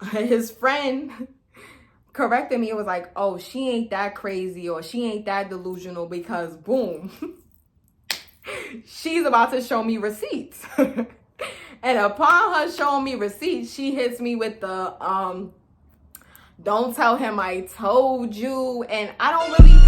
his friend corrected me. It was like, oh, she ain't that crazy or she ain't that delusional because boom, she's about to show me receipts. And upon her showing me receipts, she hits me with the don't tell him I told you. And I don't really.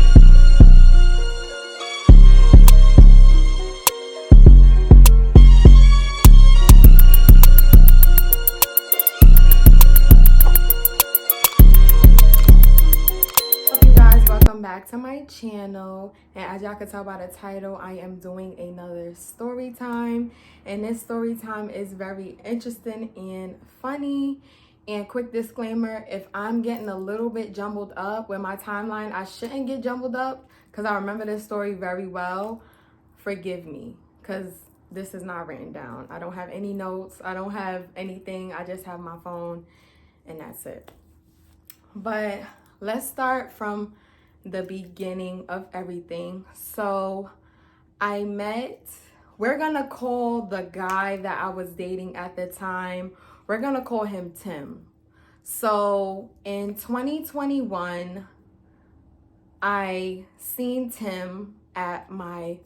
Welcome back to my channel, and as y'all can tell by the title, I am doing another story time, and this story time is very interesting and funny. And quick disclaimer, if I'm getting a little bit jumbled up with my timeline, I shouldn't get jumbled up because I remember this story very well. Forgive me, because this is not written down. I don't have any notes, I don't have anything, I just have my phone and that's it. But let's start from the beginning of everything. So we're gonna call the guy that I was dating at the time, we're gonna call him Tim. So in 2021, I seen Tim at my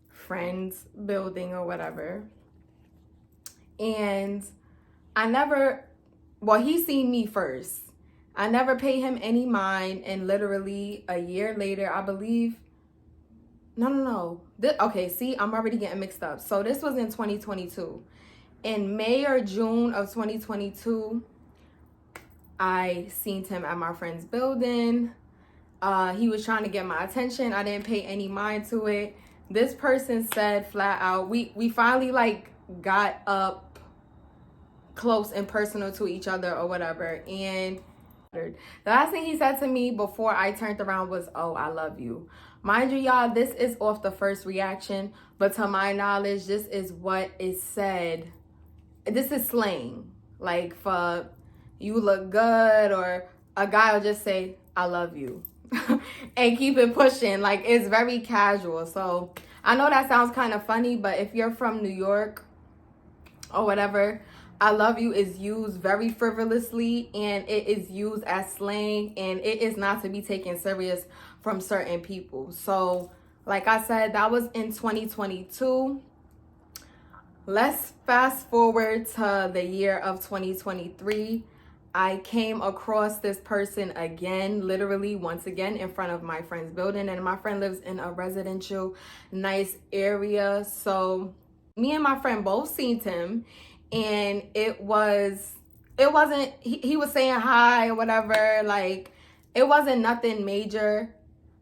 friend's building or whatever. And he seen me first. I never paid him any mind, and literally a year later, I believe, okay, see, I'm already getting mixed up. So this was in 2022. In May or June of 2022, I seen him at my friend's building. He was trying to get my attention. I didn't pay any mind to it. This person said flat out, we finally got up close and personal to each other or whatever. And the last thing he said to me before I turned around was, "Oh, I love you." Mind you, y'all, this is off the first reaction, but to my knowledge, this is what is said. This is slang. Like for you look good, or a guy will just say, "I love you." And keep it pushing. Like, it's very casual. So I know that sounds kind of funny, but if you're from New York or whatever, "I love you" is used very frivolously, and it is used as slang, and it is not to be taken serious from certain people. So like I said, that was in 2022. Let's fast forward to the year of 2023. I came across this person again, literally once again, in front of my friend's building, and my friend lives in a residential nice area. So me and my friend both seen him, and he was saying hi or whatever, like it wasn't nothing major.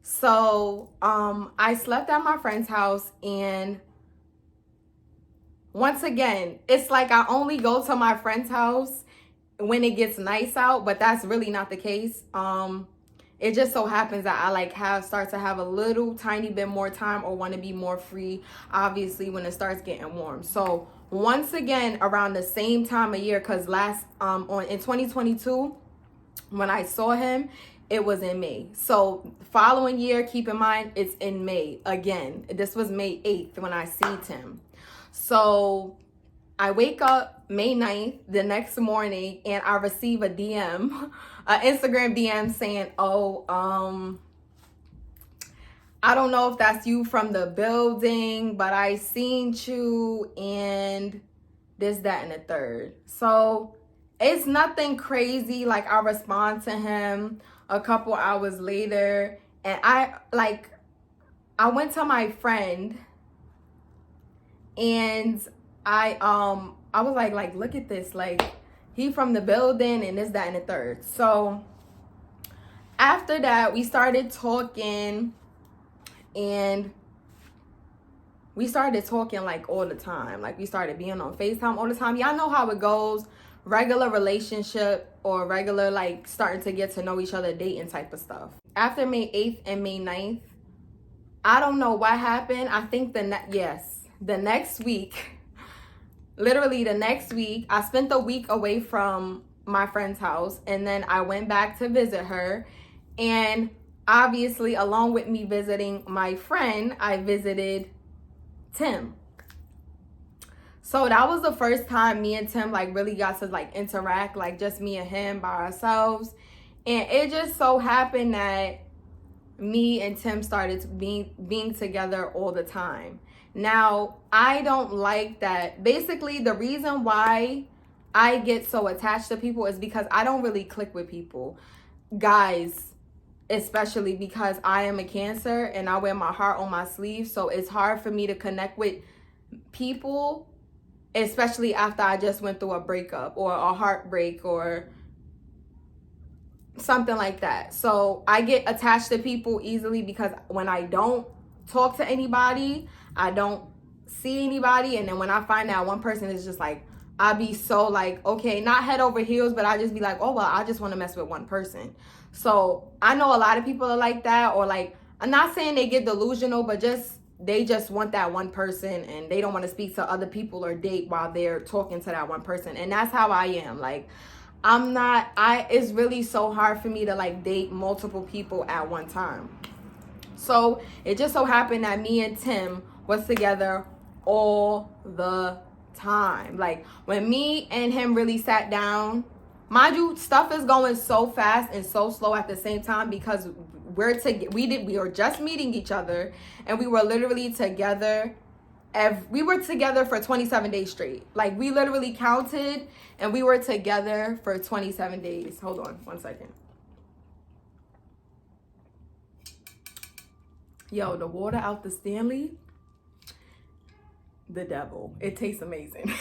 So I slept at my friend's house, and once again, it's like I only go to my friend's house when it gets nice out, but that's really not the case. It just so happens that I start to have a little tiny bit more time or want to be more free, obviously, when it starts getting warm. So once again, around the same time of year, because in 2022, when I saw him, it was in May. So following year, keep in mind, it's in May again. This was May 8th when I seen him. So I wake up May 9th the next morning, and I receive a DM, an Instagram DM saying, "Oh, I don't know if that's you from the building, but I seen you and this, that, and the third." So it's nothing crazy. Like, I respond to him a couple hours later, and I went to my friend, and I was like, "Look at this, like he from the building and this, that, and the third." So after that, we started talking, and we started talking like all the time. Like, we started being on FaceTime all the time. Y'all know how it goes. Regular relationship, or regular starting to get to know each other, dating type of stuff. After May 8th and May 9th, I don't know what happened. I think the next week, literally the next week, I spent the week away from my friend's house, and then I went back to visit her. And obviously, along with me visiting my friend, I visited Tim. So that was the first time me and Tim like really got to like interact, like just me and him by ourselves. And it just so happened that me and Tim started being together all the time. Now, I don't like that. Basically, the reason why I get so attached to people is because I don't really click with people. Guys, especially because I am a Cancer and I wear my heart on my sleeve. So it's hard for me to connect with people, especially after I just went through a breakup or a heartbreak or something like that. So I get attached to people easily because when I don't talk to anybody, I don't see anybody, and then when I find out one person is just like, I be so like, okay, not head over heels, but I just be like, oh well, I just want to mess with one person. So I know a lot of people are like that, or like, I'm not saying they get delusional, but they just want that one person and they don't want to speak to other people or date while they're talking to that one person. And that's how I am. Like, it's really so hard for me to like date multiple people at one time. So it just so happened that me and Tim was together all the time. Like, when me and him really sat down, mind you, stuff is going so fast and so slow at the same time because we were just meeting each other, and we were literally together. We were together for 27 days straight. Like, we literally counted and we were together for 27 days. Hold on one second. Yo, the water out the Stanley, the devil. It tastes amazing.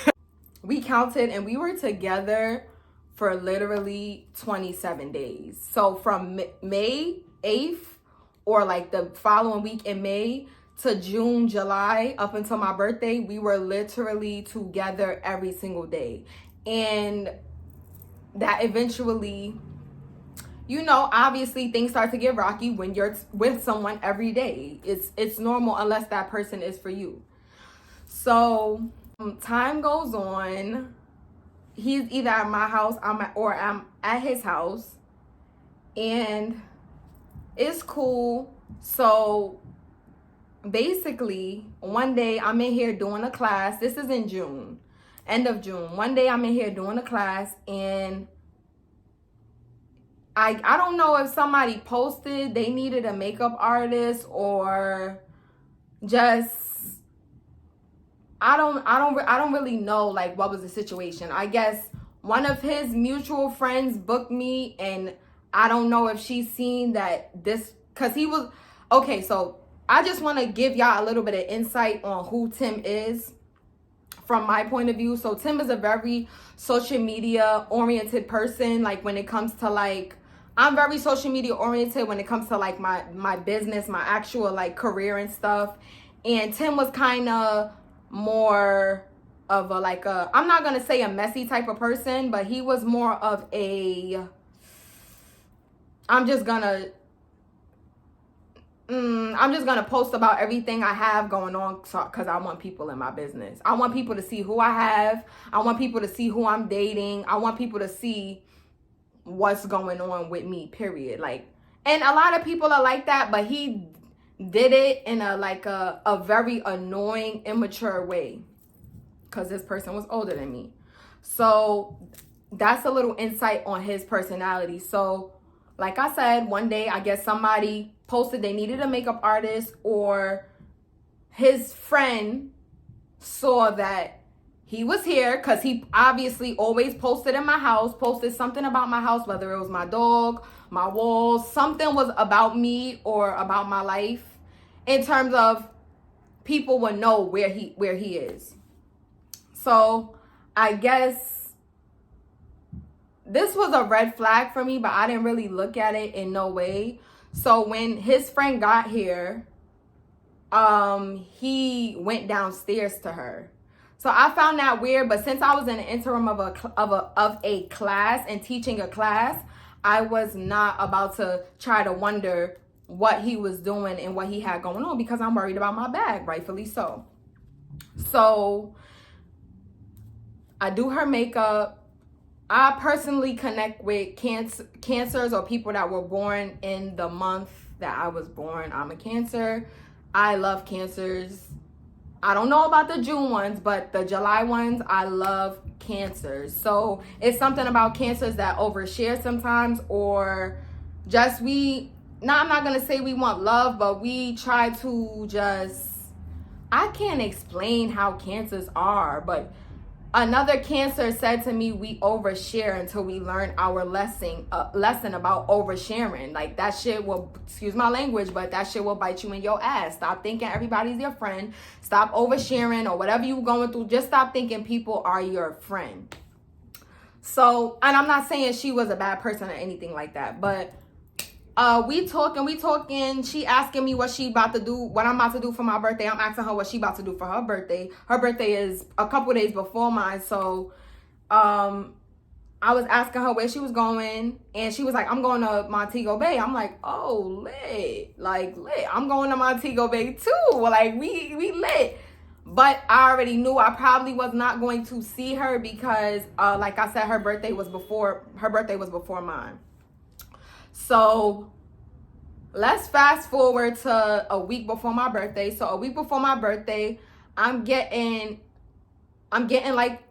We counted and we were together for literally 27 days. So from May 8th or like the following week in May to June, July, up until my birthday, we were literally together every single day. And that eventually, you know, obviously things start to get rocky when you're with someone every day. It's normal unless that person is for you. So time goes on. He's either at my house or I'm at his house, and it's cool. So basically, one day I'm in here doing a class. This is in June, end of June. One day I'm in here doing a class, and I don't know if somebody posted they needed a makeup artist or just I don't really know like what was the situation. I guess one of his mutual friends booked me, and I don't know if she's seen that this, cuz he was okay, so I just want to give y'all a little bit of insight on who Tim is from my point of view. So Tim is a very social media oriented person. Like, when it comes to like, I'm very social media oriented when it comes to like my business, my actual like career and stuff. And Tim was kind of more of a like a, I'm not gonna say a messy type of person, but he was more of a, I'm just gonna post about everything I have going on because I want people in my business. I want people to see who I have. I want people to see who I'm dating. I want people to see what's going on with me, period. Like, and a lot of people are like that, but he did it in a very annoying, immature way because this person was older than me. So that's a little insight on his personality. So like I said, one day I guess somebody posted they needed a makeup artist, or his friend saw that he was here because he obviously always posted in my house, posted something about my house, whether it was my dog, my walls, something was about me or about my life, in terms of people would know where he is. So I guess this was a red flag for me, but I didn't really look at it in no way. So when his friend got here, he went downstairs to her. So I found that weird, but since I was in the interim of a class and teaching a class, I was not about to try to wonder what he was doing and what he had going on, because I'm worried about my bag, rightfully so. So I do her makeup. I personally connect with cancers or people that were born in the month that I was born. I'm a Cancer. I love Cancers. I don't know about the June ones, but the July ones, I love Cancers. So it's something about Cancers that overshare sometimes, or just I'm not going to say we want love, but we try to just, I can't explain how Cancers are, but another Cancer said to me, we overshare until we learn our lesson about oversharing. Like, that shit will, excuse my language, but that shit will bite you in your ass. Stop thinking everybody's your friend. Stop oversharing, or whatever you're going through. Just stop thinking people are your friend. So, and I'm not saying she was a bad person or anything like that, but we talking. She asking me what she about to do, what I'm about to do for my birthday. I'm asking her what she about to do for her birthday. Her birthday is a couple days before mine. So, I was asking her where she was going, and she was like, I'm going to Montego Bay. I'm like, oh, lit. Like, lit. I'm going to Montego Bay too. Like, we lit. But I already knew I probably was not going to see her because, like I said, her birthday was before mine. So let's fast forward to a week before my birthday. So a week before my birthday, I'm getting like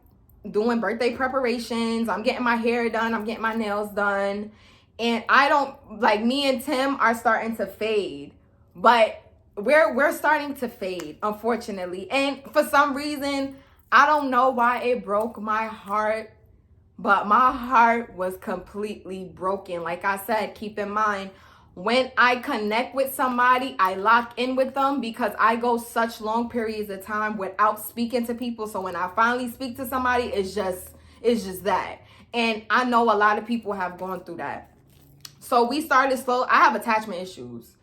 doing birthday preparations. I'm getting my hair done. I'm getting my nails done. And me and Tim are starting to fade. But we're starting to fade, unfortunately. And for some reason, I don't know why it broke my heart, but my heart was completely broken. Like I said, keep in mind, when I connect with somebody, I lock in with them because I go such long periods of time without speaking to people. So when I finally speak to somebody, it's just that. And I know a lot of people have gone through that. So we started slow. I have attachment issues.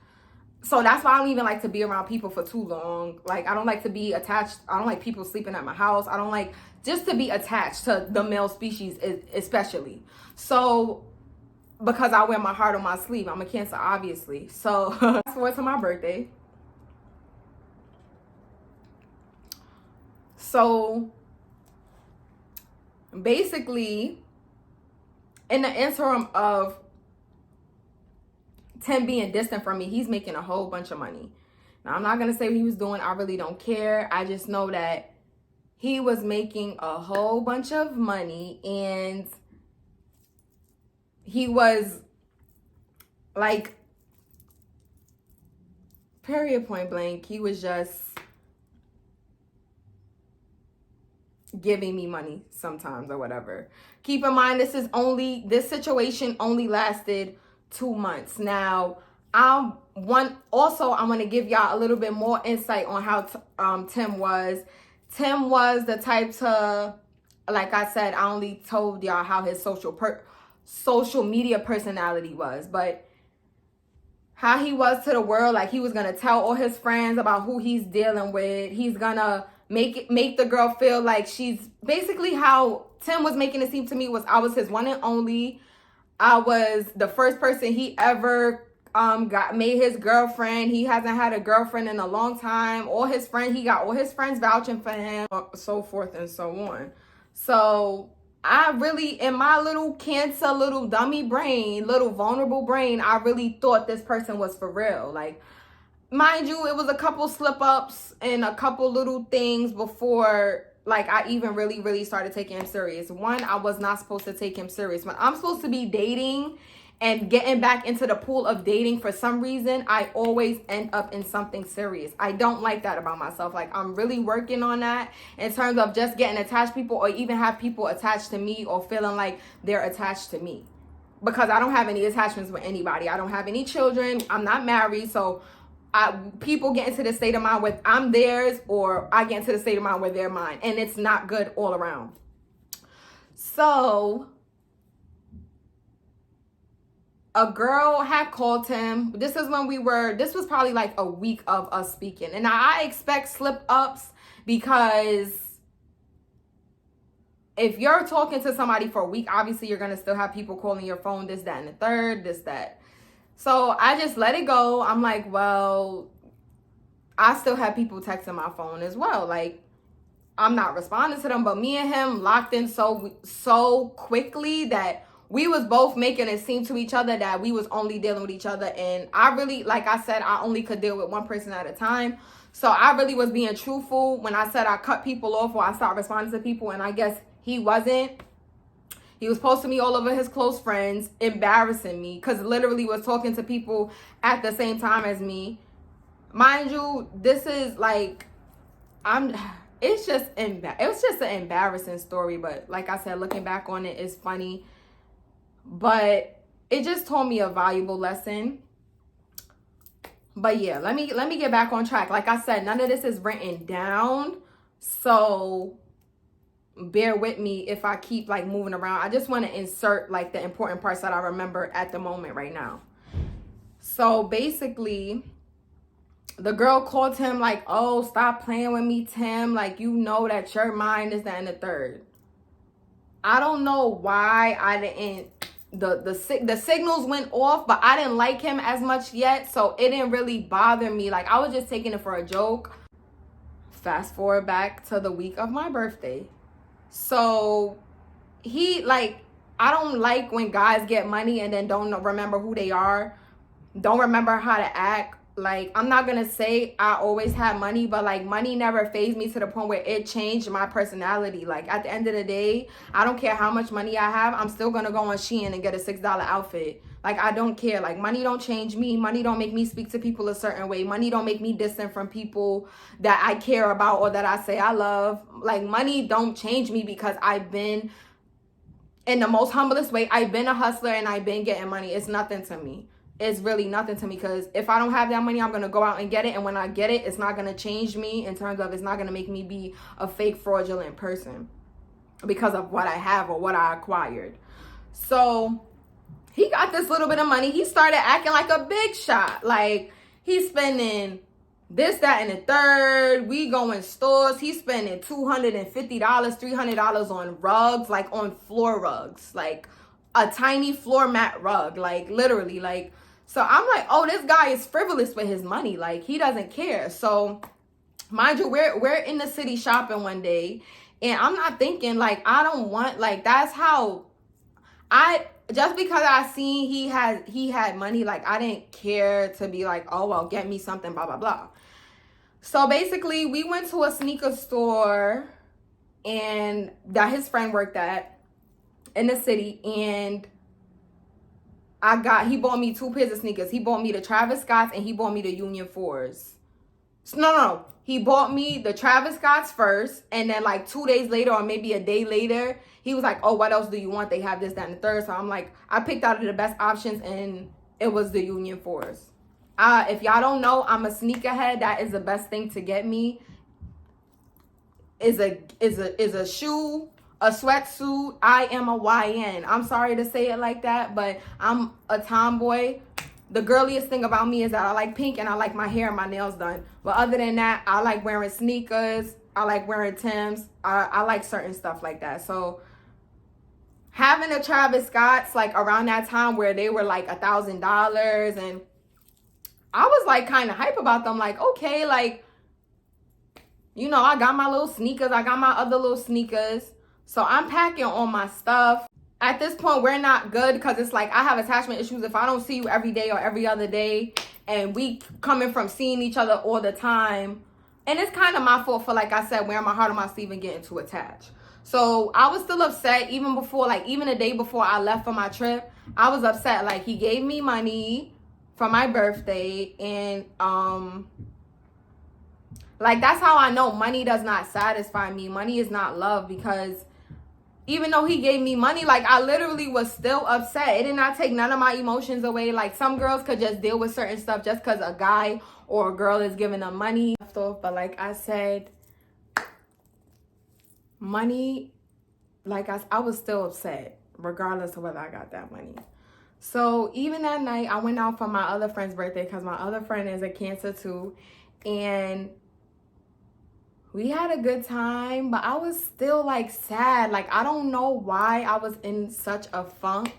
So that's why I don't even like to be around people for too long. Like, I don't like to be attached. I don't like people sleeping at my house. I don't like just to be attached to the male species, especially. So, because I wear my heart on my sleeve. I'm a Cancer, obviously. So, fast forward to my birthday. So, basically, in the interim of Tim being distant from me, he's making a whole bunch of money. Now, I'm not going to say what he was doing. I really don't care. I just know that he was making a whole bunch of money, and he was like, period, point blank, he was just giving me money sometimes or whatever. Keep in mind, this situation only lasted 2 months. Now, I'm going to give y'all a little bit more insight on how Tim was. Tim was the type to, like I said, I only told y'all how his social media personality was, but how he was to the world, like he was going to tell all his friends about who he's dealing with. He's going to make the girl feel like she's basically how Tim was making it seem to me was I was his one and only. I was the first person he ever made his girlfriend. He hasn't had a girlfriend in a long time. He got all his friends vouching for him, so forth and so on. So I really, in my little Cancer, little dummy brain, little vulnerable brain, I really thought this person was for real. Like, mind you, it was a couple slip ups and a couple little things before, like, I even really started taking him serious. One, I was not supposed to take him serious. When I'm supposed to be dating and getting back into the pool of dating, for some reason, I always end up in something serious. I don't like that about myself. Like, I'm really working on that in terms of just getting attached to people, or even have people attached to me, or feeling like they're attached to me. Because I don't have any attachments with anybody. I don't have any children. I'm not married. So people get into the state of mind where I'm theirs, or I get into the state of mind where they're mine. And it's not good all around. So a girl had called him. This was probably like a week of us speaking. And I expect slip ups, because if you're talking to somebody for a week, obviously you're going to still have people calling your phone, this, that, and the third, this, that. So I just let it go. I'm like, well, I still have people texting my phone as well. Like, I'm not responding to them, but me and him locked in so quickly that we was both making it seem to each other that we was only dealing with each other. And I really, like I said, I only could deal with one person at a time. So I really was being truthful when I said I cut people off or I stopped responding to people. And I guess he wasn't. He was posting me all over his close friends, embarrassing me, because literally was talking to people at the same time as me. Mind you, this is like, it's just an embarrassing story. But like I said, looking back on it, it's funny. But it just taught me a valuable lesson. But yeah, let me get back on track. Like I said, none of this is written down, so bear with me if I keep like moving around. I just want to insert like the important parts that I remember at the moment right now. So basically, the girl called him like, oh, stop playing with me, Tim. Like, you know that your mind is that and the third. I don't know why I didn't, the signals went off, but I didn't like him as much yet, so it didn't really bother me. Like, I was just taking it for a joke. Fast forward back to the week of my birthday. So he, like, I don't like when guys get money and then don't remember who they are, don't remember how to act. Like, I'm not gonna say I always had money, but like, money never fazed me to the point where it changed my personality. Like, at the end of the day, I don't care how much money I have, I'm still gonna go on Shein and get a $6 outfit. Like, I don't care. Like, money don't change me. Money don't make me speak to people a certain way. Money don't make me distant from people that I care about or that I say I love. Like, money don't change me because I've been, in the most humblest way, I've been a hustler and I've been getting money. It's nothing to me. It's really nothing to me, because if I don't have that money, I'm going to go out and get it. And when I get it, it's not going to change me in terms of, it's not going to make me be a fake fraudulent person because of what I have or what I acquired. So he got this little bit of money. He started acting like a big shot. Like, he's spending this, that, and the third. We go in stores. He's spending $250, $300 on rugs, like on floor rugs, like a tiny floor mat rug, like literally. Like, so I'm like, oh, this guy is frivolous with his money. Like, he doesn't care. So mind you, we're in the city shopping one day, and I'm not thinking like, I don't want, like, that's how just because I seen he had money, like, I didn't care to be like, oh, well, get me something, blah, blah, blah. So basically, we went to a sneaker store and that his friend worked at in the city, and he bought me 2 pairs of sneakers. He bought me the Travis Scotts and he bought me the Union 4s. No. He bought me the Travis Scotts first, and then like 2 days later or maybe a day later, he was like, oh, what else do you want? They have this, that, and the third. So I'm like, I picked out of the best options, and it was the Union 4s. If y'all don't know, I'm a sneakerhead. That is the best thing to get me. Is a shoe, a sweatsuit. I am a YN. I'm sorry to say it like that, but I'm a tomboy. The girliest thing about me is that I like pink and I like my hair and my nails done. But other than that, I like wearing sneakers. I like wearing Timbs. I like certain stuff like that. So having a Travis Scott's like around that time where they were like $1,000, and I was like kind of hype about them. Like, okay, like, you know, I got my little sneakers. I got my other little sneakers. So I'm packing all my stuff. At this point, we're not good because it's like I have attachment issues. If I don't see you every day or every other day, and we coming from seeing each other all the time, and it's kind of my fault for, like I said, wearing my heart on my sleeve and getting too attached. So I was still upset even before, like even the day before I left for my trip, I was upset. Like, he gave me money for my birthday, and like, that's how I know money does not satisfy me. Money is not love, because even though he gave me money, like, I literally was still upset. It did not take none of my emotions away. Like, some girls could just deal with certain stuff just because a guy or a girl is giving them money. But like I said, money, like I was still upset regardless of whether I got that money. So even that night, I went out for my other friend's birthday because my other friend is a Cancer too. And we had a good time, but I was still like sad. Like, I don't know why I was in such a funk,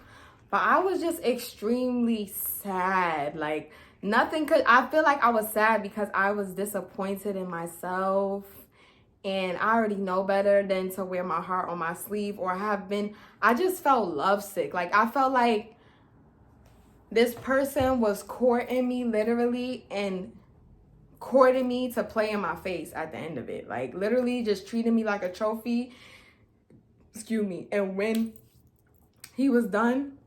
but I was just extremely sad. Like, I feel like I was sad because I was disappointed in myself, And I already know better than to wear my heart on my sleeve, or I just felt lovesick. Like, I felt like this person was courting me literally and courting me to play in my face at the end of it. Like, literally just treating me like a trophy. Excuse me. And when he was done,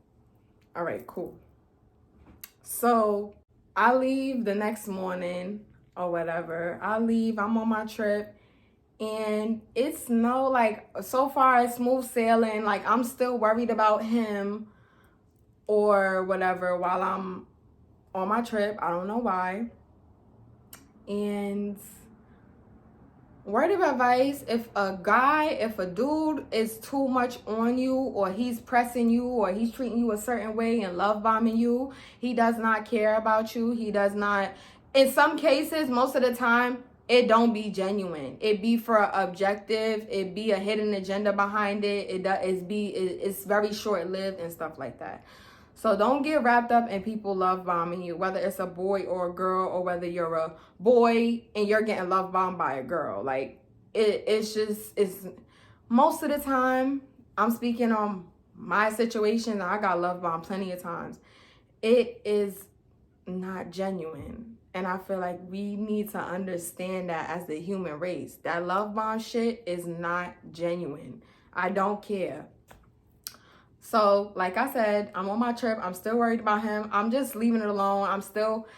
all right, cool. So I leave the next morning or whatever. I leave, I'm on my trip. And it's so far it's smooth sailing. Like, I'm still worried about him or whatever while I'm on my trip. I don't know why. And word of advice, if a dude is too much on you, or he's pressing you, or he's treating you a certain way and love bombing you, he does not care about you. He does not. In some cases, most of the time, it don't be genuine. It be for an objective. It be a hidden agenda behind it. It's very short-lived and stuff like that. So don't get wrapped up in people love bombing you, whether it's a boy or a girl, or whether you're a boy and you're getting love bombed by a girl. Like, it's most of the time, I'm speaking on my situation. I got love bombed plenty of times. It is not genuine. And I feel like we need to understand that as the human race. That love bomb shit is not genuine. I don't care. So, like I said, I'm on my trip. I'm still worried about him. I'm just leaving it alone. I'm still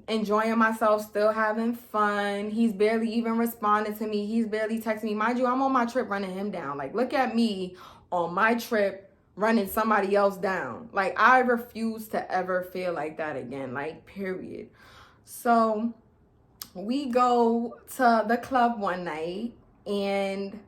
enjoying myself, still having fun. He's barely even responding to me. He's barely texting me. Mind you, I'm on my trip running him down. Like, look at me on my trip running somebody else down. Like, I refuse to ever feel like that again. Like, period. So we go to the club one night, and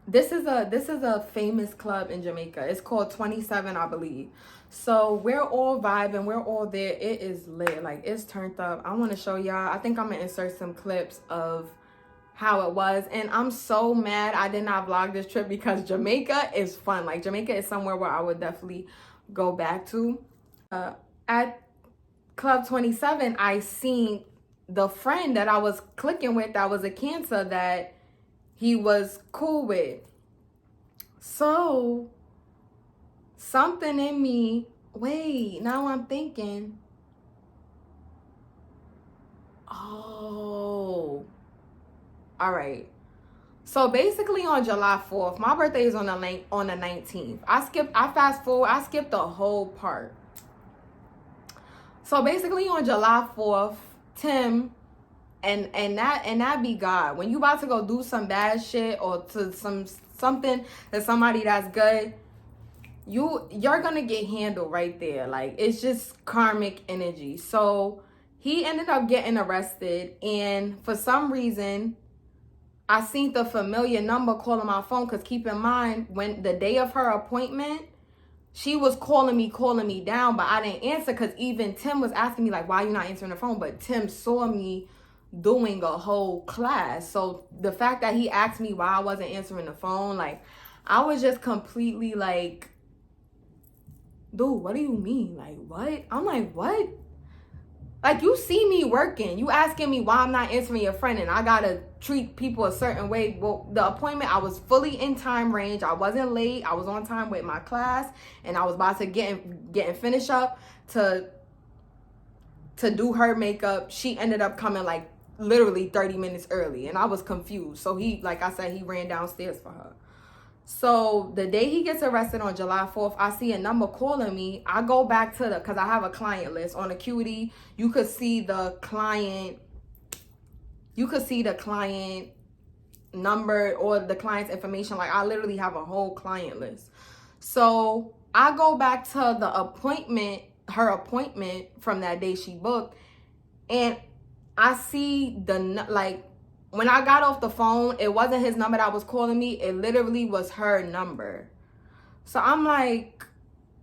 this is a famous club in Jamaica. It's called 27, I believe. So we're all vibing, we're all there. It is lit, like, it's turned up. I want to show y'all. I think I'm gonna insert some clips of how it was. And I'm so mad I did not vlog this trip, because Jamaica is fun. Like, Jamaica is somewhere where I would definitely go back to. At Club 27, I seen the friend that I was clicking with that was a Cancer that he was cool with. So something in me, wait, now I'm thinking, oh, all right. So basically on July 4th, my birthday is on the 19th. I skipped the whole part. So basically on July 4th, Tim, and that be God. When you about to go do some bad shit, or to something that somebody that's good, you're gonna get handled right there. Like, it's just karmic energy. So he ended up getting arrested, and for some reason, I seen the familiar number calling my phone, because keep in mind, when the day of her appointment, she was calling me down, but I didn't answer, because even Tim was asking me, like, why you not answering the phone? But Tim saw me doing a whole class. So the fact that he asked me why I wasn't answering the phone, like, I was just completely like, dude, what do you mean? Like, what? I'm like, what? Like, you see me working. You asking me why I'm not answering your friend, and I gotta treat people a certain way. Well, the appointment, I was fully in time range. I wasn't late. I was on time with my class, and I was about to getting finished up to do her makeup. She ended up coming like literally 30 minutes early, and I was confused. So he, like I said, he ran downstairs for her. So the day he gets arrested on July 4th, I see a number calling me. I go back to because I have a client list on Acuity. You could see the client number or the client's information. Like, I literally have a whole client list. So I go back to the appointment, her appointment from that day she booked, and I see when I got off the phone, it wasn't his number that was calling me. It literally was her number. So I'm like,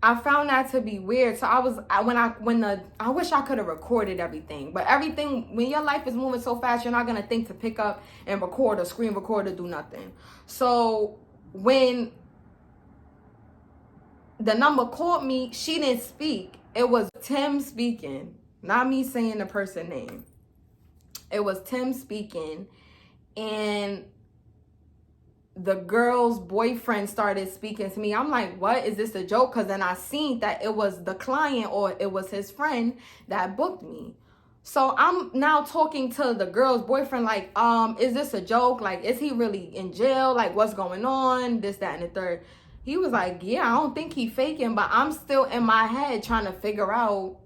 I found that to be weird. So I wish I could have recorded everything. But everything, when your life is moving so fast, you're not going to think to pick up and record or screen record or do nothing. So when the number called me, she didn't speak. It was Tim speaking, not me saying the person name. It was Tim speaking. and the girl's boyfriend started speaking to me. I'm like, what? Is this a joke? Because then I seen that it was the client or it was his friend that booked me. So I'm now talking to the girl's boyfriend like, is this a joke? Like, is he really in jail? Like, what's going on? This, that, and the third. He was like, yeah, I don't think he faking, but I'm still in my head trying to figure out.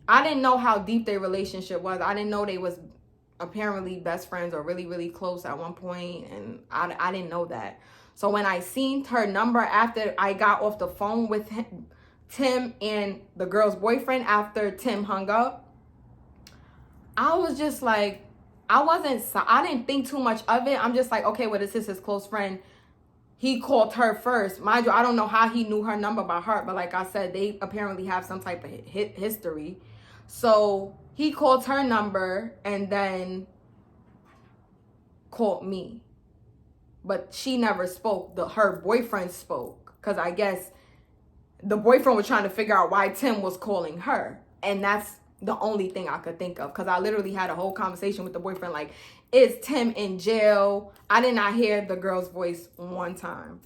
I didn't know how deep their relationship was. I didn't know they was apparently best friends or really, really close at one point, and I didn't know that. So when I seen her number after I got off the phone with him, Tim and the girl's boyfriend after Tim hung up, I was just like, I didn't think too much of it. I'm just like, okay, well, this is his close friend. He called her first. Mind you, I don't know how he knew her number by heart, but like I said, they apparently have some type of history. So he called her number and then called me. But she never spoke. Her boyfriend spoke. Because I guess the boyfriend was trying to figure out why Tim was calling her. And that's the only thing I could think of. Because I literally had a whole conversation with the boyfriend like, is Tim in jail? I did not hear the girl's voice one time.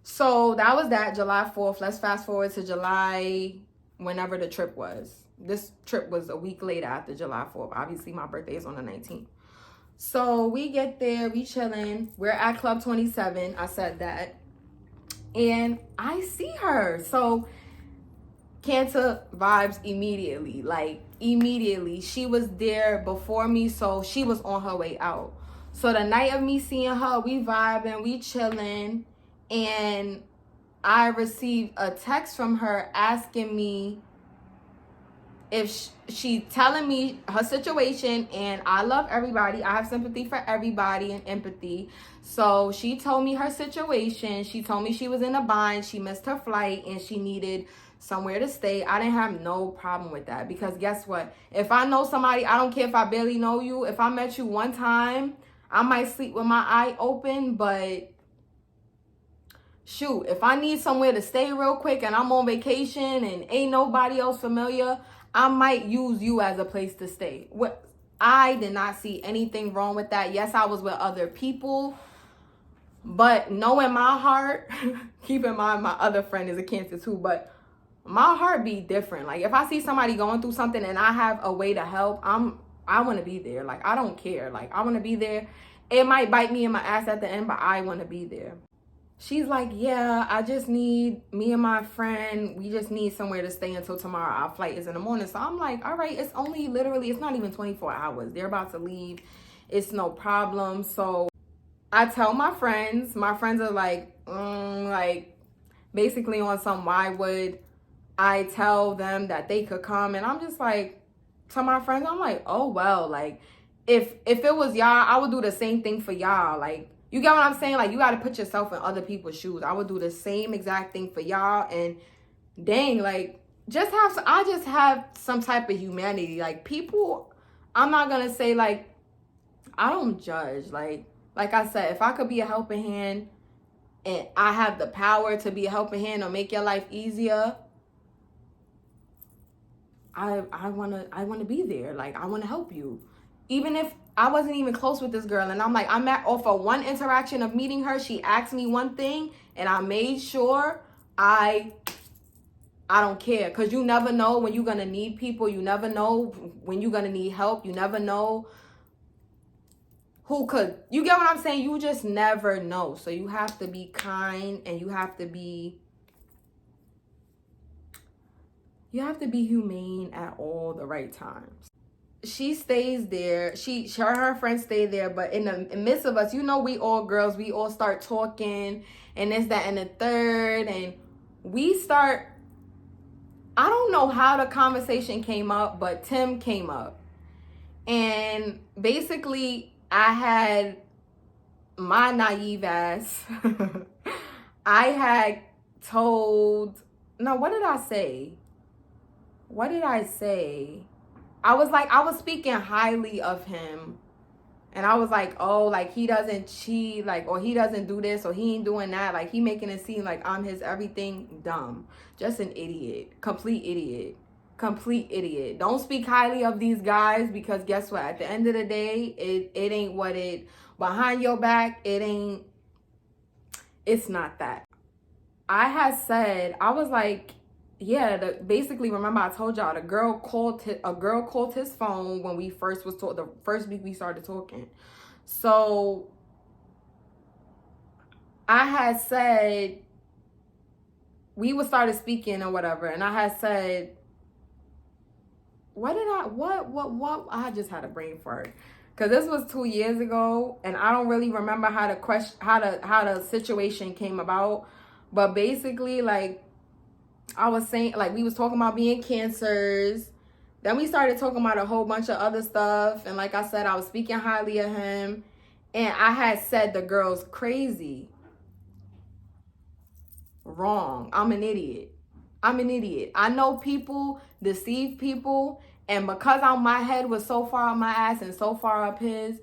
So that was that, July 4th. Let's fast forward to July, whenever the trip was. This trip was a week later after July 4th. Obviously, my birthday is on the 19th. So we get there, we chilling. We're at Club 27. I said that. And I see her. So Cancer vibes immediately. Like, immediately. She was there before me, so she was on her way out. So the night of me seeing her, we vibing, we chilling. And I received a text from her asking me if she telling me her situation, and I love everybody. I have sympathy for everybody and empathy. So she told me her situation. She told me she was in a bind. She missed her flight and she needed somewhere to stay. I didn't have no problem with that, because guess what? If I know somebody, I don't care if I barely know you. If I met you one time, I might sleep with my eye open, but shoot, if I need somewhere to stay real quick and I'm on vacation and ain't nobody else familiar, I might use you as a place to stay. I did not see anything wrong with that. Yes, I was with other people, but knowing my heart, keep in mind my other friend is a Cancer too, but my heart be different. Like, if I see somebody going through something and I have a way to help, I want to be there. Like, I don't care. Like, I want to be there. It might bite me in my ass at the end, but I want to be there. She's like, yeah, I just need, me and my friend, we just need somewhere to stay until tomorrow. Our flight is in the morning. So I'm like, all right, it's only literally, it's not even 24 hours. They're about to leave. It's no problem. So I tell my friends are like basically on some, why would I tell them that they could come? And I'm just like, to my friends, I'm like, oh, well, like, if it was y'all, I would do the same thing for y'all. Like, you get what I'm saying? Like, you got to put yourself in other people's shoes. I would do the same exact thing for y'all. And dang, like, I just have some type of humanity. Like, people, I'm not going to say, like, I don't judge. Like I said, if I could be a helping hand and I have the power to be a helping hand or make your life easier, I want to be there. Like, I want to help you. Even if I wasn't even close with this girl, and I'm like, I'm at off of one interaction of meeting her. She asked me one thing, and I made sure I don't care. Because you never know when you're going to need people. You never know when you're going to need help. You never know who could. You get what I'm saying? You just never know. So you have to be kind, and you have to be humane at all the right times. She stays there. Her friends stay there, but in the midst of us, you know, we all girls, we all start talking and this, that, and the third, and we start, I don't know how the conversation came up, but Tim came up. And basically, I had my naive ass, I had told, no, what did I say? I was speaking highly of him. And I was like, oh, like, he doesn't cheat, like, or he doesn't do this, or he ain't doing that. Like, he making it seem like I'm his everything. Dumb. Just an idiot. Complete idiot. complete idiot. Don't speak highly of these guys, because guess what? At the end of the day, it ain't what it, behind your back, it's not that. I had said, I was like, yeah, basically, remember I told y'all, a girl called his phone when we first was the first week we started talking. So I had said, we started speaking or whatever, and I had said, what I just had a brain fart, because this was 2 years ago, and I don't really remember how the situation came about. But basically, like, I was saying, like, we was talking about being cancers. Then we started talking about a whole bunch of other stuff. And like I said, I was speaking highly of him. And I had said the girl's crazy. Wrong. I'm an idiot. I know people deceive people. And because my head was so far on my ass and so far up his,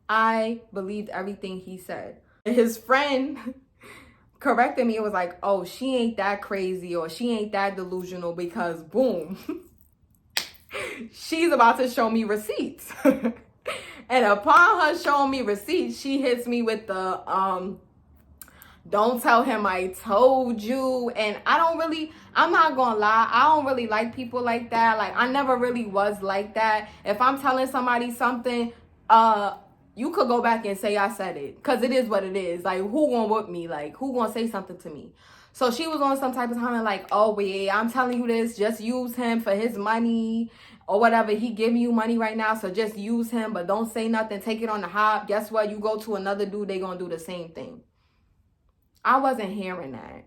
I believed everything he said. His friend corrected me. It was like, oh, she ain't that crazy, or she ain't that delusional, because boom, she's about to show me receipts. And upon her showing me receipts, she hits me with the don't tell him I told you. And I'm not gonna lie, I don't really like people like that. Like, I never really was like that. If I'm telling somebody something, you could go back and say I said it, because it is what it is. Like, who gonna whoop me? Like, who gonna say something to me? So she was on some type of time like, oh, yeah, I'm telling you this, just use him for his money or whatever. He giving you money right now, so just use him, but don't say nothing. Take it on the hop. Guess what? You go to another dude, they gonna do the same thing. I wasn't hearing that.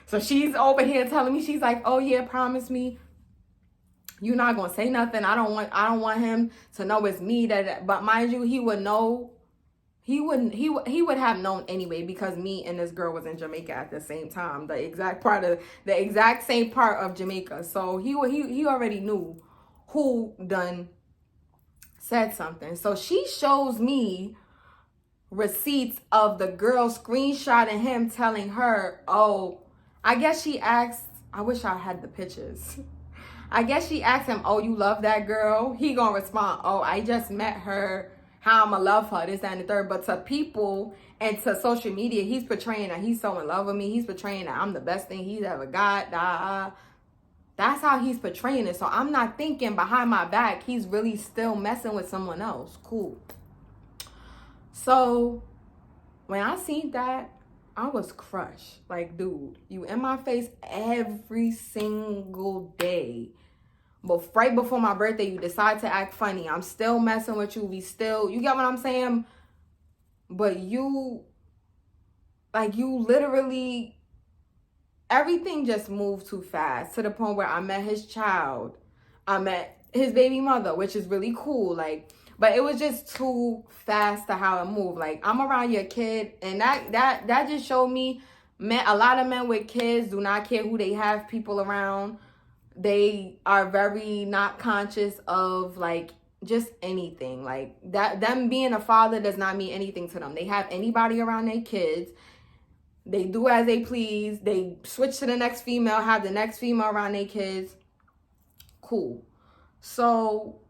So she's over here telling me, she's like, oh, yeah, promise me you're not gonna say nothing. I don't want him to know it's me. But mind you, he would know. He would have known anyway, because me and this girl was in Jamaica at the same time, the exact same part of Jamaica. So he already knew who done said something. So she shows me receipts of the girl screenshotting him, telling her, oh, I guess she asked, I wish I had the pictures. I guess she asked him, oh, you love that girl? He gonna respond, oh, I just met her. How I'ma love her, this, that, and the third. But to people and to social media, he's portraying that he's so in love with me. He's portraying that I'm the best thing he's ever got. That's how he's portraying it. So I'm not thinking behind my back he's really still messing with someone else. Cool. So when I seen that, I was crushed. Like, dude, you in my face every single day. But right before my birthday, you decide to act funny. I'm still messing with you. You get what I'm saying? But you literally, everything just moved too fast, to the point where I met his child. I met his baby mother, which is really cool. Like, but it was just too fast to how it moved. Like, I'm around your kid, and that just showed me, a lot of men with kids do not care who they have people around. They are very not conscious of, like, just anything. Like, that, them being a father does not mean anything to them. They have anybody around their kids. They do as they please. They switch to the next female, have the next female around their kids. Cool. So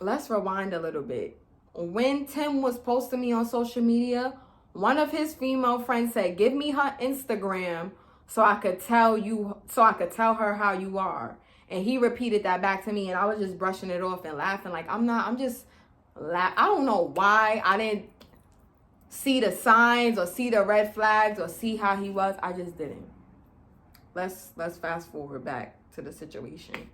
let's rewind a little bit. When Tim was posting me on social media, one of his female friends said, give me her Instagram so I could tell her how you are. And he repeated that back to me, and I was just brushing it off and laughing. Like, I don't know why I didn't see the signs or see the red flags or see how he was. I just didn't. Let's fast forward back to the situation.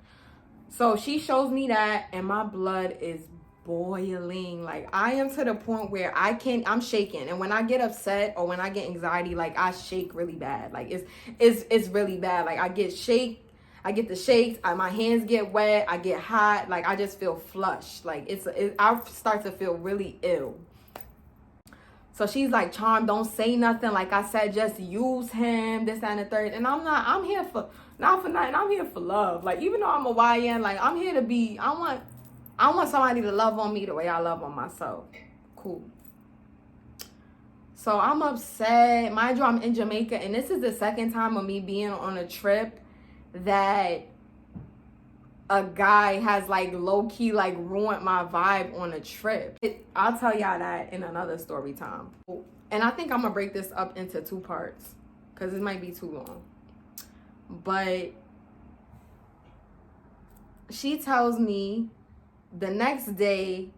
So she shows me that, and my blood is boiling. Like, I am to the point where I'm shaking. And when I get upset or when I get anxiety, like, I shake really bad. Like, it's really bad. Like, I get the shakes, my hands get wet, I get hot, like, I just feel flushed. Like, I start to feel really ill. So she's like, Charm, don't say nothing. Like I said, just use him, this, that, and the third. And I'm here for, not for nothing, I'm here for love. Like, even though I'm a YN, like, I'm here to be, I want somebody to love on me the way I love on myself. Cool. So I'm upset. Mind you, I'm in Jamaica, and this is the second time of me being on a trip that a guy has like low-key like ruined my vibe on a trip. I'll tell y'all that in another story time. And I think I'm gonna break this up into 2 parts because it might be too long. But she tells me the next day,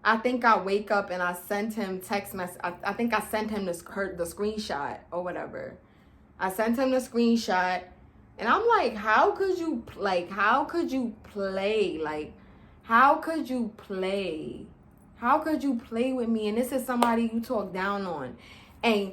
I think I wake up and I sent him text message. I think I sent him the screenshot or whatever. I sent him the screenshot. And I'm like, how could you play? Like, how could you play with me? And this is somebody you talk down on. And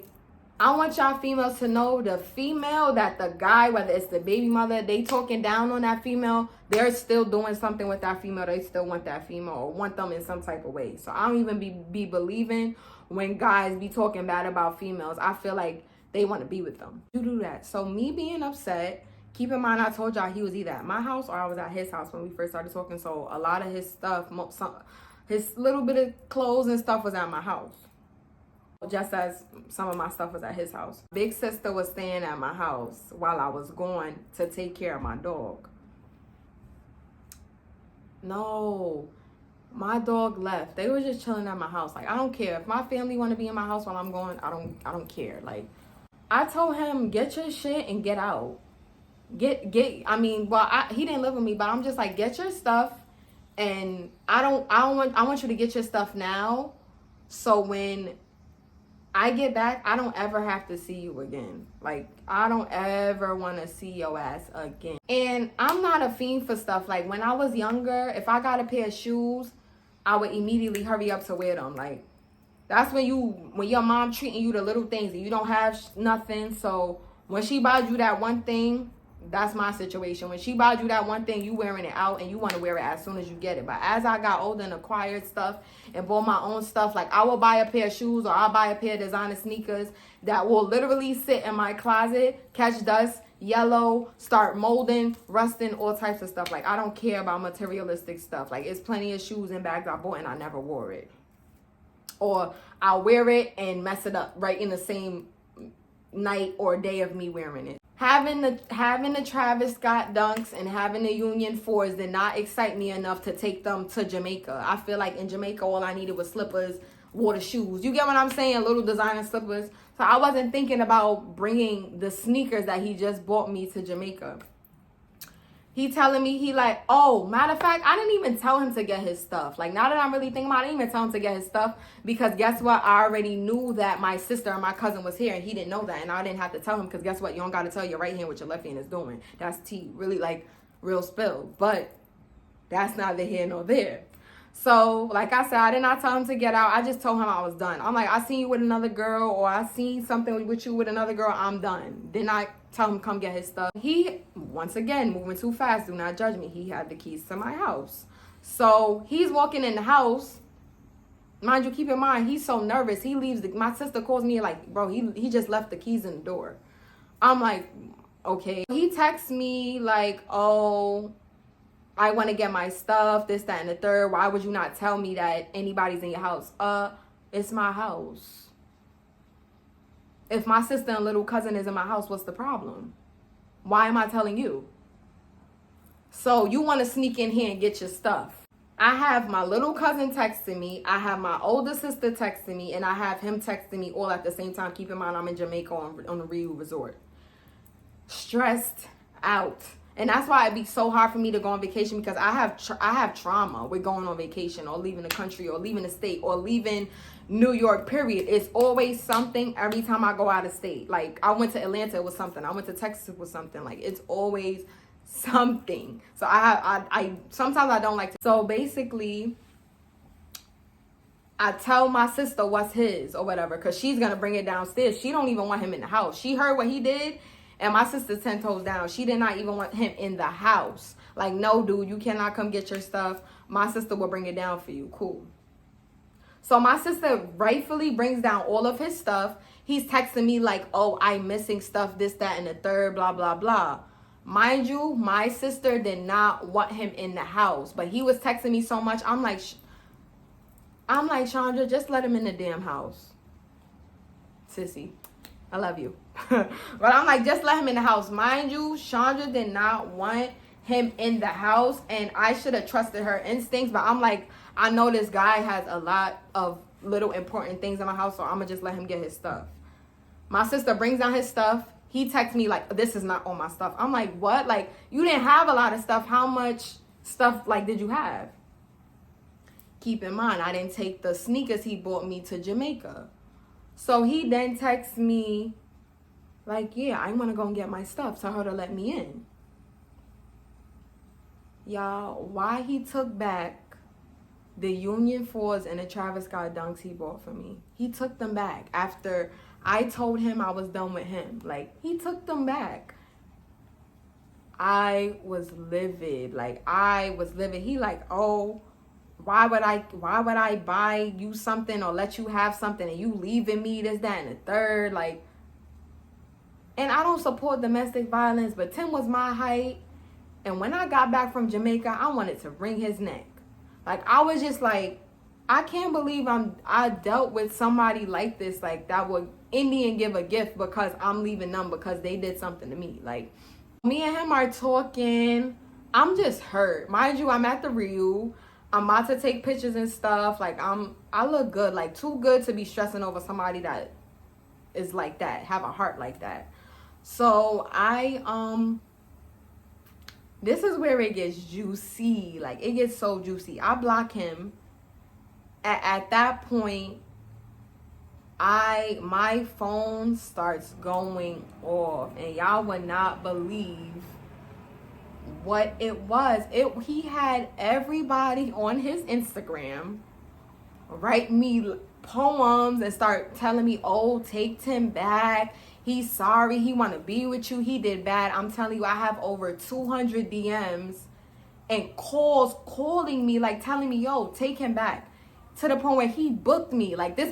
I want y'all females to know, the female that the guy, whether it's the baby mother, they talking down on that female, they're still doing something with that female. They still want that female or want them in some type of way. So I don't even be believing when guys be talking bad about females. I feel like they want to be with them. You do that. So me being upset, keep in mind, I told y'all he was either at my house or I was at his house when we first started talking. So a lot of his stuff, his little bit of clothes and stuff was at my house. Just as some of my stuff was at his house. Big sister was staying at my house while I was going to take care of my dog. No, my dog left. They were just chilling at my house. Like, I don't care. If my family want to be in my house while I'm going, I don't care. Like, I told him, get your shit and get out. He didn't live with me, but I'm just like, get your stuff, and I want you to get your stuff now, so when I get back, I don't ever have to see you again. Like, I don't ever want to see your ass again. And I'm not a fiend for stuff. Like, when I was younger, if I got a pair of shoes, I would immediately hurry up to wear them. Like, that's when your mom treating you to little things and you don't have nothing. So when she buys you that one thing, that's my situation. When she buys you that one thing, you wearing it out and you want to wear it as soon as you get it. But as I got older and acquired stuff and bought my own stuff, like, I will buy a pair of shoes or I'll buy a pair of designer sneakers that will literally sit in my closet, catch dust, yellow, start molding, rusting, all types of stuff. Like, I don't care about materialistic stuff. Like, it's plenty of shoes and bags I bought and I never wore it. Or I'll wear it and mess it up right in the same night or day of me wearing it. Having the Travis Scott dunks and having the Union 4s did not excite me enough to take them to Jamaica. I feel like in Jamaica, all I needed was slippers, water shoes. You get what I'm saying? Little designer slippers. So I wasn't thinking about bringing the sneakers that he just bought me to Jamaica. He telling me, he like, oh, matter of fact, I didn't even tell him to get his stuff. Like, now that I'm really thinking about it, I didn't even tell him to get his stuff because guess what? I already knew that my sister and my cousin was here and he didn't know that. And I didn't have to tell him because guess what? You don't got to tell your right hand what your left hand is doing. That's tea. Really, like, real spill. But that's neither here nor there. So, like I said, I did not tell him to get out. I just told him I was done. I'm like, I seen you with another girl or I seen something with you with another girl. I'm done. Then I tell him come get his stuff. He, once again, moving too fast. Do not judge me. He had the keys to my house. So, he's walking in the house. Mind you, keep in mind, he's so nervous. He leaves. My sister calls me like, bro, he just left the keys in the door. I'm like, okay. He texts me like, oh, I want to get my stuff, this, that, and the third. Why would you not tell me that anybody's in your house? It's my house. If my sister and little cousin is in my house, what's the problem? Why am I telling you? So you want to sneak in here and get your stuff. I have my little cousin texting me. I have my older sister texting me. And I have him texting me all at the same time. Keep in mind, I'm in Jamaica on the Rio Resort. Stressed out. And that's why it'd be so hard for me to go on vacation because I have trauma with going on vacation or leaving the country or leaving the state or leaving New York, period. It's always something every time I go out of state. Like, I went to Atlanta, it was something. I went to Texas, it was something. Like, it's always something. So I sometimes I don't like to. So basically, I tell my sister what's his or whatever because she's going to bring it downstairs. She don't even want him in the house. She heard what he did. And my sister's 10 toes down. She did not even want him in the house. Like, no, dude, you cannot come get your stuff. My sister will bring it down for you. Cool. So my sister rightfully brings down all of his stuff. He's texting me like, oh, I'm missing stuff, this, that, and the third, blah, blah, blah. Mind you, my sister did not want him in the house. But he was texting me so much. I'm like, Chandra, just let him in the damn house. sissy, I love you. But I'm like, just let him in the house. Mind you, Chandra did not want him in the house, and I should have trusted her instincts. But I'm like, I know this guy has a lot of little important things in my house, so I'm gonna just let him get his stuff. My sister brings down his stuff. He texts me like, this is not all my stuff. I'm like, what? Like, you didn't have a lot of stuff. How much stuff, like, did you have? Keep in mind, I didn't take the sneakers he bought me to Jamaica. So he then texts me like, yeah, I want to go and get my stuff. Tell her to let me in. Y'all, why he took back the Union 4s and the Travis Scott dunks he bought for me. He took them back after I told him I was done with him. Like, he took them back. I was livid. Like, I was livid. He like, oh, why would I buy you something or let you have something and you leaving me, this, that, and the third? Like, and I don't support domestic violence, but Tim was my height. And when I got back from Jamaica, I wanted to wring his neck. Like, I was just like, I can't believe I dealt with somebody like this, like that would Indian give a gift because I'm leaving them because they did something to me. Like, me and him are talking. I'm just hurt. Mind you, I'm at the Rio. I'm about to take pictures and stuff. Like, I look good, like too good to be stressing over somebody that is like that, have a heart like that. So this is where it gets juicy. Like, it gets so juicy. I block him. At that point, my phone starts going off, and y'all would not believe what it was. He had everybody on his Instagram write me poems and start telling me, oh, take Tim back. He's sorry. He want to be with you. He did bad. I'm telling you, I have over 200 DMs and calling me, like telling me, yo, take him back. To the point where he booked me. Like, this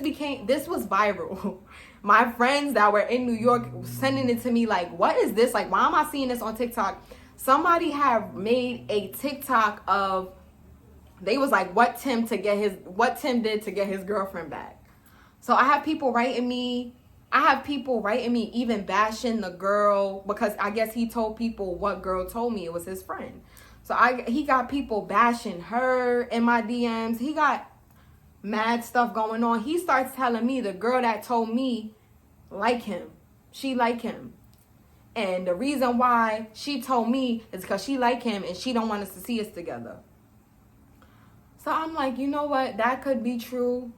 was viral. My friends that were in New York sending it to me like, what is this? Like, why am I seeing this on TikTok? Somebody had made a TikTok of, they was like, what Tim did to get his girlfriend back. So I have people writing me even bashing the girl, because I guess he told people what girl told me it was his friend. So he got people bashing her in my DMs. He got mad stuff going on. He starts telling me the girl that told me like him. She like him. And the reason why she told me is because she like him and she don't want us to see us together. So I'm like, you know what? That could be true.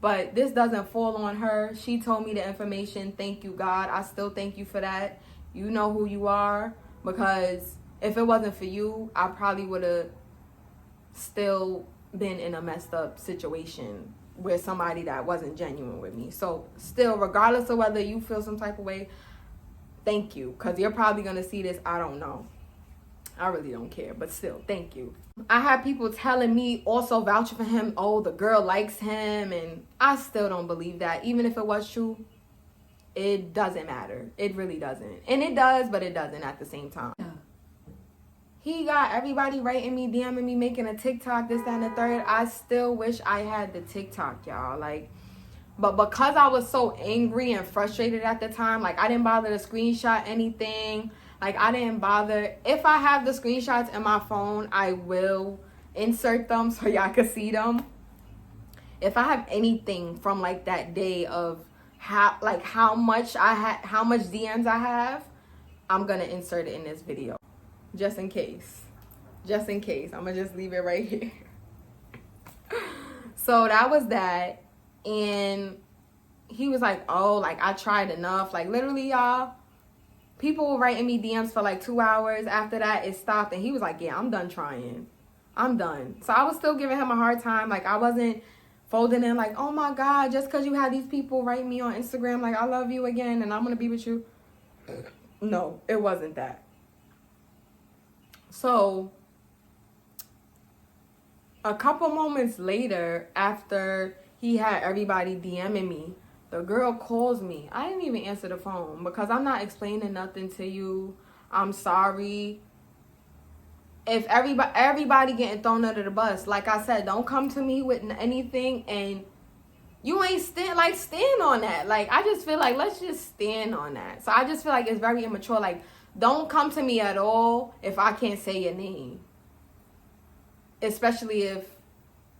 But this doesn't fall on her. She told me the information. Thank you, God. I still thank you for that. You know who you are. Because if it wasn't for you, I probably would have still been in a messed up situation with somebody that wasn't genuine with me. So still, regardless of whether you feel some type of way, thank you. Because you're probably going to see this. I don't know. I really don't care. But still, thank you. I had people telling me, also vouching for him, oh, the girl likes him. And I still don't believe that. Even if it was true, it doesn't matter. It really doesn't. And it does, but it doesn't at the same time. Yeah. He got everybody writing me, DMing me, making a TikTok, this, that, and the third. I still wish I had the TikTok, y'all. Like, but because I was so angry and frustrated at the time, like, I didn't bother to screenshot anything. Like, I didn't bother. If I have the screenshots in my phone, I will insert them so y'all can see them. If I have anything from, like, that day of how much DMs I have, I'm going to insert it in this video. Just in case. I'm going to just leave it right here. So that was that. And he was like, oh, like, I tried enough. Like, literally, y'all, people were writing me DMs for like 2 hours. After that, it stopped. And he was like, yeah, I'm done trying. I'm done. So I was still giving him a hard time. Like, I wasn't folding in like, oh my God, just because you had these people write me on Instagram, like, I love you again and I'm going to be with you. No, it wasn't that. So a couple moments later, after he had everybody DMing me, the girl calls me. I didn't even answer the phone because I'm not explaining nothing to you. I'm sorry. If everybody getting thrown under the bus, like I said, don't come to me with anything. And you ain't stand on that. Like, I just feel like, let's just stand on that. So I just feel like it's very immature. Like, don't come to me at all if I can't say your name. Especially if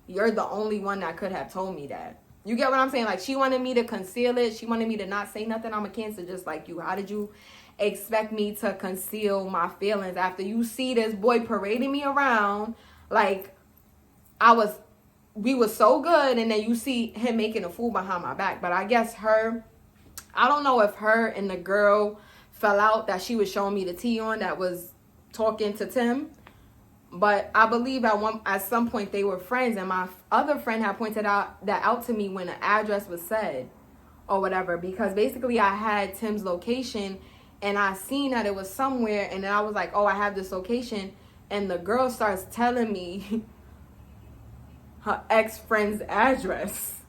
you're the only one that could have told me that. You get what I'm saying? Like, she wanted me to conceal it. She wanted me to not say nothing. I'm a Cancer just like you. How did you expect me to conceal my feelings after you see this boy parading me around? Like, we were so good, and then you see him making a fool behind my back. But I guess I don't know if her and the girl fell out that she was showing me the tea on that was talking to Tim. But I believe at some point they were friends, and my other friend had pointed out to me when the address was said or whatever, because basically I had Tim's location and I seen that it was somewhere, and then I was like, oh, I have this location, and the girl starts telling me her ex-friend's address.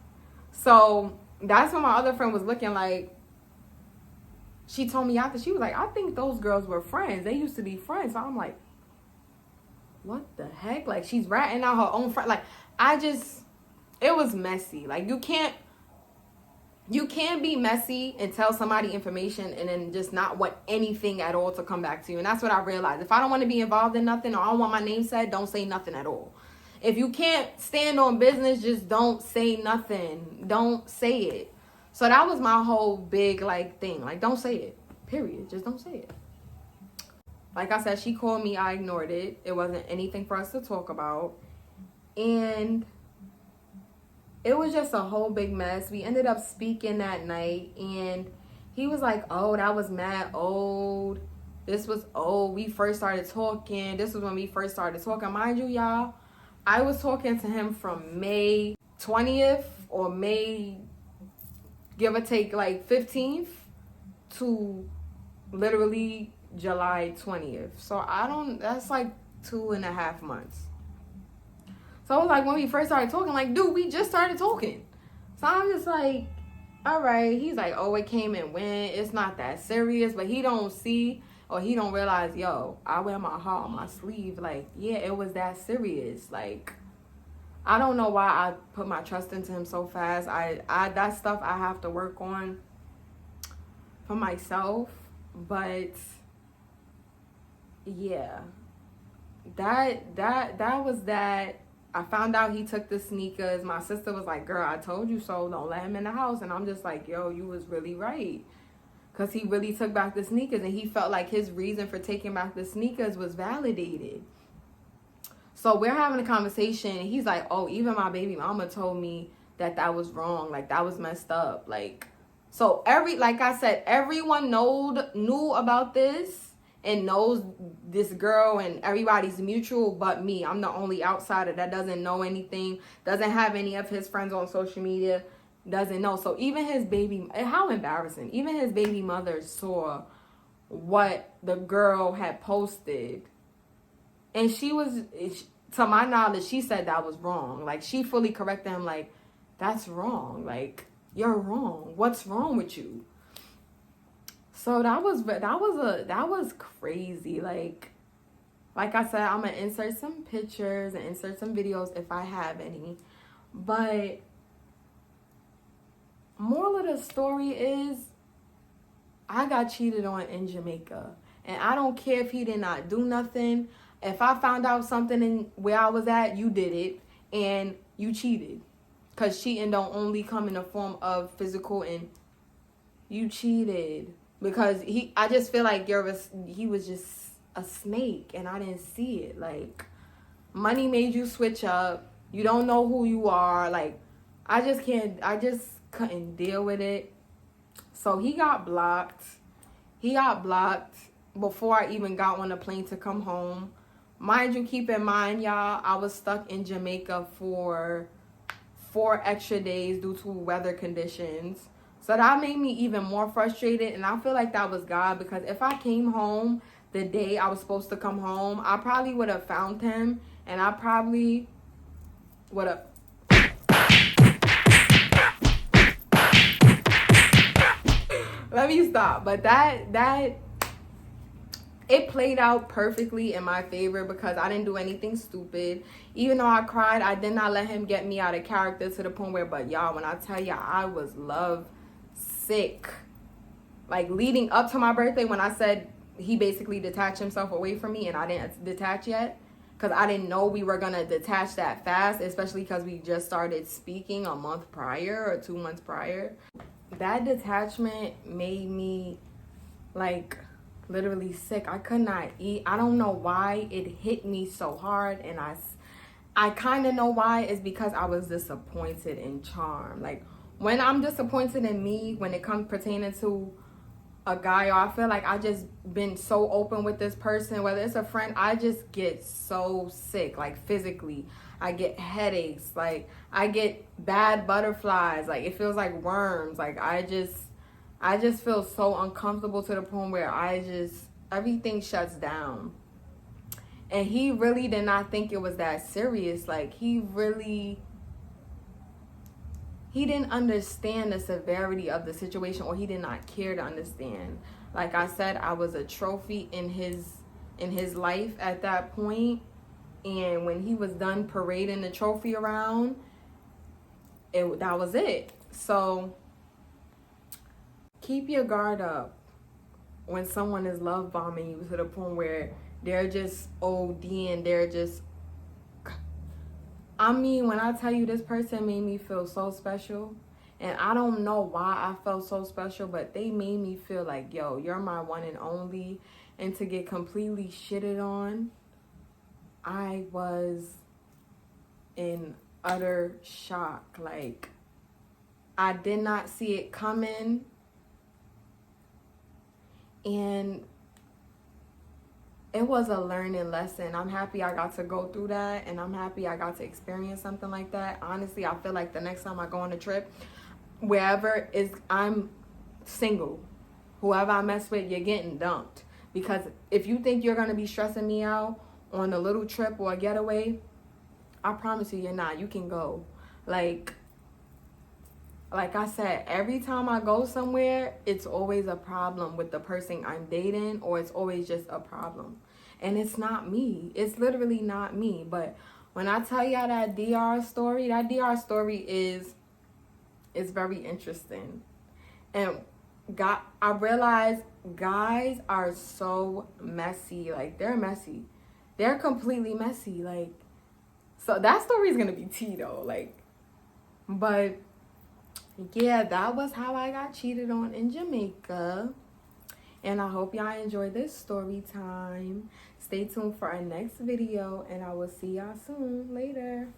So that's when my other friend was looking like, she told me after, she was like, I think those girls were friends. They used to be friends. So I'm like, what the heck? Like, she's ratting out her own friend. Like, it was messy. Like, you can't be messy and tell somebody information and then just not want anything at all to come back to you. And that's what I realized. If I don't want to be involved in nothing, or I don't want my name said, don't say nothing at all. If you can't stand on business, just don't say nothing. Don't say it. So that was my whole big, like, thing. Like, don't say it. Period. Just don't say it. Like I said, she called me. I ignored it. It wasn't anything for us to talk about. And it was just a whole big mess. We ended up speaking that night. And he was like, oh, that was mad old. This was old. We first started talking. This was when we first started talking. Mind you, y'all, I was talking to him from May 20th or May, give or take, like 15th to literally July 20th. So that's like 2.5 months. So it was like when we first started talking, like, dude, we just started talking. So I'm just like, all right. He's like, oh, it came and went. It's not that serious. But he don't see, or he don't realize, yo, I wear my heart on my sleeve. Like, yeah, it was that serious. Like, I don't know why I put my trust into him so fast. That stuff I have to work on for myself. But yeah, that was that. I found out he took the sneakers. My sister was like, girl, I told you so. Don't let him in the house. And I'm just like, yo, you was really right. Because he really took back the sneakers, and he felt like his reason for taking back the sneakers was validated. So we're having a conversation, and he's like, oh, even my baby mama told me that was wrong. Like, that was messed up. Like, so like I said, everyone knew about this and knows this girl, and everybody's mutual but me. I'm the only outsider that doesn't know anything, doesn't have any of his friends on social media, doesn't know. So even his how embarrassing. Even his baby mother saw what the girl had posted. And to my knowledge, she said that was wrong. Like, she fully corrected him, like, that's wrong. Like, you're wrong. What's wrong with you? So that was crazy. Like I said, I'm gonna insert some pictures and insert some videos if I have any. But moral of the story is, I got cheated on in Jamaica, and I don't care if he did not do nothing. If I found out something where I was at, you did it, and you cheated. Because cheating don't only come in the form of physical, and you cheated. Because I just feel like he was just a snake, and I didn't see it. Like, money made you switch up. You don't know who you are. Like, I just couldn't deal with it. So he got blocked. He got blocked before I even got on a plane to come home. Mind you, keep in mind, y'all, I was stuck in Jamaica for 4 extra days due to weather conditions. So that made me even more frustrated, and I feel like that was God, because if I came home the day I was supposed to come home, I probably would have found him, and I probably would have... Let me stop. But that it played out perfectly in my favor because I didn't do anything stupid. Even though I cried, I did not let him get me out of character to the point where, but y'all, when I tell y'all, I was love sick. Like, leading up to my birthday, when I said he basically detached himself away from me and I didn't detach yet, because I didn't know we were going to detach that fast, especially because we just started speaking a month prior or 2 months prior. That detachment made me, like, literally sick. I could not eat. I don't know why it hit me so hard, and I kind of know why. It's because I was disappointed in Charm. Like, when I'm disappointed in me, when it comes pertaining to a guy, or I feel like I just been so open with this person, whether it's a friend, I just get so sick, like physically. I get headaches, like I get bad butterflies, like it feels like worms, like I just feel so uncomfortable to the point where everything shuts down. And he really did not think it was that serious. Like he didn't understand the severity of the situation, or he did not care to understand. Like I said, I was a trophy in his life at that point, and when he was done parading the trophy around, that was it. So keep your guard up when someone is love bombing you to the point where they're just ODing, I mean, when I tell you, this person made me feel so special, and I don't know why I felt so special, but they made me feel like, yo, you're my one and only. And to get completely shitted on, I was in utter shock. Like, I did not see it coming, and it was a learning lesson. I'm happy I got to go through that, and I'm happy I got to experience something like that. Honestly, I feel like the next time I go on a trip, I'm single. Whoever I mess with, you're getting dumped. Because if you think you're going to be stressing me out on a little trip or a getaway, I promise you're not. You can go. Like I said, every time I go somewhere, it's always a problem with the person I'm dating, or it's always just a problem. And it's not me. It's literally not me. But when I tell y'all that DR story is very interesting. And I realize guys are so messy. Like, they're messy. They're completely messy. Like, so that story is going to be tea, though. Like, but yeah, that was how I got cheated on in Jamaica. And I hope y'all enjoyed this story time. Stay tuned for our next video, and I will see y'all soon. Later.